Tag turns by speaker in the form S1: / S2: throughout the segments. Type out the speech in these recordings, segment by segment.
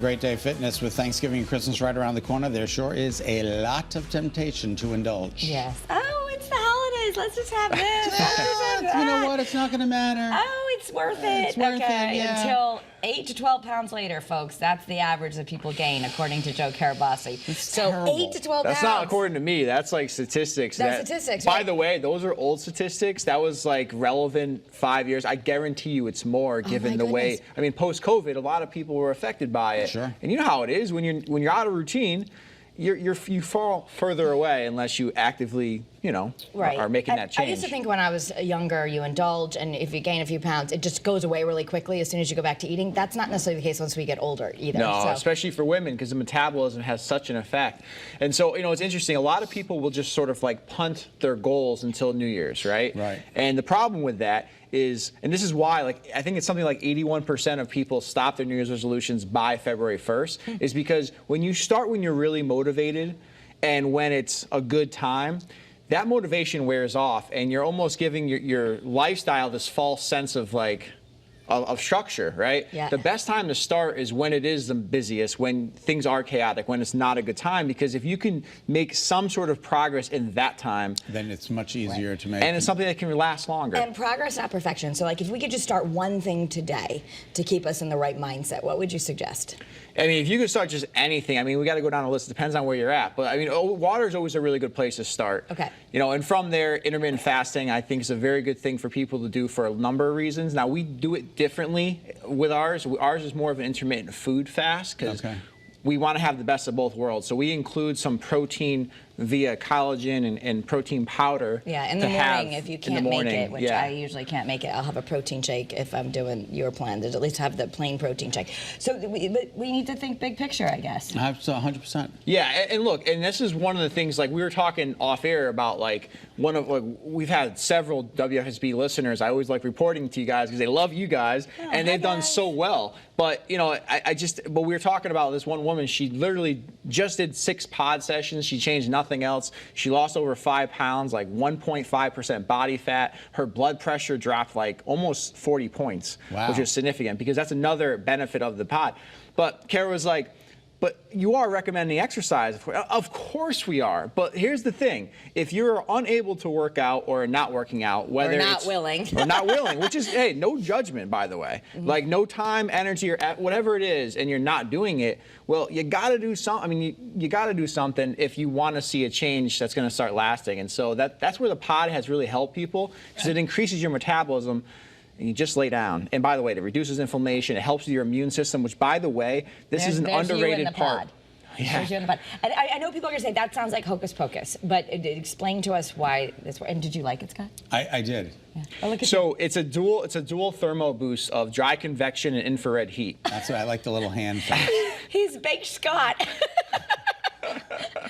S1: Great Day Fitness with Thanksgiving and Christmas right around the corner. There sure is a lot of temptation to indulge.
S2: Yes. Oh, it's the holidays. Let's just have this. Let's just have that.
S1: You know what? It's not going to matter.
S2: Oh, it's worth it.
S1: It's worth it, yeah.
S2: Until 8 to 12 pounds later, folks. That's the average that people gain, according to Joe Carabassi. So
S1: terrible.
S2: 8 to 12
S3: That's
S2: pounds.
S3: not according to me. That's like statistics.
S2: That's statistics,
S3: By
S2: right?
S3: the way, those are old statistics. That was like relevant 5 years. I guarantee you it's more given the way.
S2: goodness.
S3: I mean, post-COVID, a lot of people were affected by it.
S1: Sure.
S3: And you know how it is when you're out of routine. You fall further away unless you actively, are making that change.
S2: I used to think when I was younger, you indulge, and if you gain a few pounds, it just goes away really quickly as soon as you go back to eating. That's not necessarily the case once we get older either.
S3: No,
S2: so.
S3: especially for women, because the metabolism has such an effect. And so, it's interesting. A lot of people will just sort of like punt their goals until New Year's, right?
S1: Right.
S3: And the problem with that is, and this is why, I think it's something like 81% of people stop their New Year's resolutions by February 1st, is because when you start when you're really motivated and when it's a good time, that motivation wears off, and you're almost giving your lifestyle this false sense of of structure, right?
S2: Yeah.
S3: The best time to start is when it is the busiest, when things are chaotic, when it's not a good time, because if you can make some sort of progress in that time,
S1: then it's much easier to make.
S3: and it's something that can last longer.
S2: And progress, not perfection. So, if we could just start one thing today to keep us in the right mindset, what would you suggest?
S3: I mean, if you could start just anything, we got to go down a list. It depends on where you're at. But, water is always a really good place to start.
S2: Okay.
S3: And from there, intermittent fasting, I think, is a very good thing for people to do for a number of reasons. Now, we do it differently with ours. Ours is more of an intermittent food fast because we want to have the best of both worlds. So we include some protein via collagen and protein powder.
S2: Yeah, in the morning, if you can't make it, which I usually can't make it, I'll have a protein shake if I'm doing your plan, to at least have the plain protein shake. So we need to think big picture, I guess.
S1: 100%.
S3: Yeah, and look, and this is one of the things, we were talking off air about, we've had several WFSB listeners. I always like reporting to you guys because they love you guys, and they've done so well. But, but we were talking about this one woman. She literally just did 6 pod sessions. She changed nothing else. She lost over 5 pounds, 1.5% body fat. Her blood pressure dropped almost 40 points, which is significant because that's another benefit of the pod. But Kara was like, but you are recommending exercise. Of course we are. But here's the thing. If you're unable to work out or not working out, whether
S2: not willing.
S3: Or not willing, which is, hey, no judgment, by the way. No time, energy, or whatever it is, and you're not doing it, well, you got to do something. You got to do something if you want to see a change that's going to start lasting. And so that's where the pod has really helped people, because it increases your metabolism. And you just lay down. And by the way, it reduces inflammation. It helps with your immune system, which, by the way, this is an underrated part.
S2: Yeah. And I know people are going to say that sounds like hocus pocus, but explain to us why this works. And did you like it, Scott?
S1: I did.
S2: Yeah. Oh, look at
S3: so it's a dual thermo boost of dry convection and infrared heat.
S1: That's why I like the little hand thing.
S2: He's baked Scott.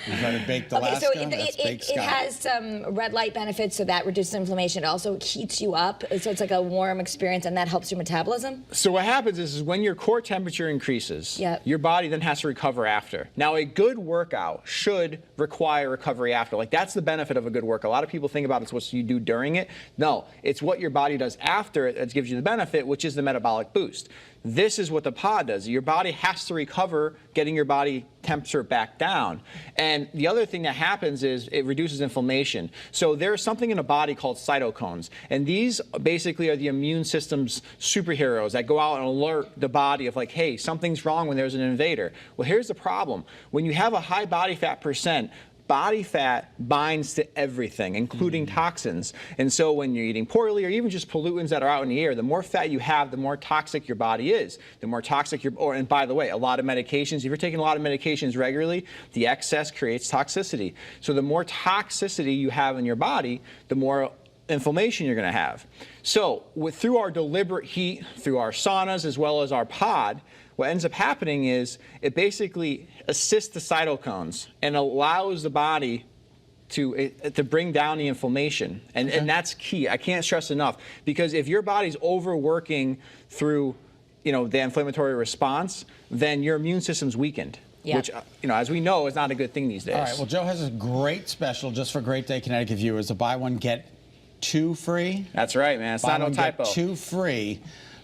S1: You try to bake the last one? That's baked Scott.
S2: It has some red light benefits, so that reduces inflammation. It also heats you up, so it's like a warm experience, and that helps your metabolism.
S3: So what happens is when your core temperature increases, your body then has to recover after. Now, a good workout should require recovery after. That's the benefit of a good workout. A lot of people think about it's what you do during it. No, it's what your body does after it that gives you the benefit, which is the metabolic boost. This is what the pod does. Your body has to recover, getting your body temperature back down. And the other thing that happens is it reduces inflammation. So there's something in the body called cytokines. And these basically are the immune system's superheroes that go out and alert the body of hey, something's wrong when there's an invader. Well, here's the problem. When you have a high body fat percent, body fat binds to everything, including toxins. And so when you're eating poorly or even just pollutants that are out in the air, the more fat you have, the more toxic your body is. The more toxic and by the way, a lot of medications, if you're taking a lot of medications regularly, the excess creates toxicity. So the more toxicity you have in your body, the more inflammation you're going to have. So through our deliberate heat, through our saunas, as well as our pod, what ends up happening is it basically assists the cytokines and allows the body to bring down the inflammation. And that's key. I can't stress enough, because if your body's overworking through the inflammatory response, then your immune system's weakened. Which, as we know, is not a good thing these days.
S1: All right, well, Joe has a great special just for Great Day Connecticut viewers, a buy one, get two free.
S3: That's right, man. It's not no typo.
S1: Get two free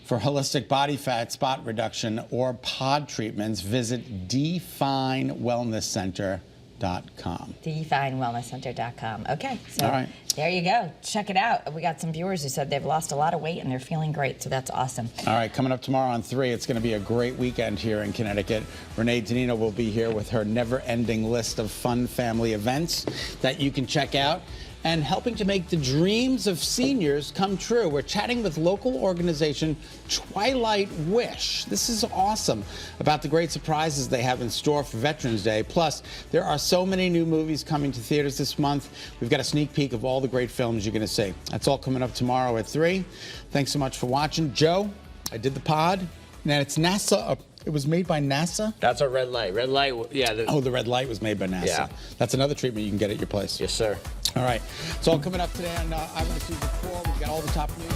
S1: For holistic body fat, spot reduction, or pod treatments, visit definewellnesscenter.com.
S2: Definewellnesscenter.com. Okay, so
S1: all right.
S2: There you go. Check it out. We got some viewers who said they've lost a lot of weight and they're feeling great, so that's awesome.
S1: All right, coming up tomorrow on 3, it's going to be a great weekend here in Connecticut. Renee Danino will be here with her never-ending list of fun family events that you can check out, and helping to make the dreams of seniors come true. We're chatting with local organization Twilight Wish. This is awesome, about the great surprises they have in store for Veterans Day. Plus, there are so many new movies coming to theaters this month. We've got a sneak peek of all the great films you're going to see. That's all coming up tomorrow at 3. Thanks so much for watching. Joe, I did the pod. Now it's NASA. It was made by NASA?
S3: That's a red light. Red light, yeah.
S1: The red light was made by NASA.
S3: Yeah.
S1: That's another treatment you can get at your place.
S3: Yes, sir.
S1: All right. It's all coming up today on Eyewitness News at 4. We've got all the top news.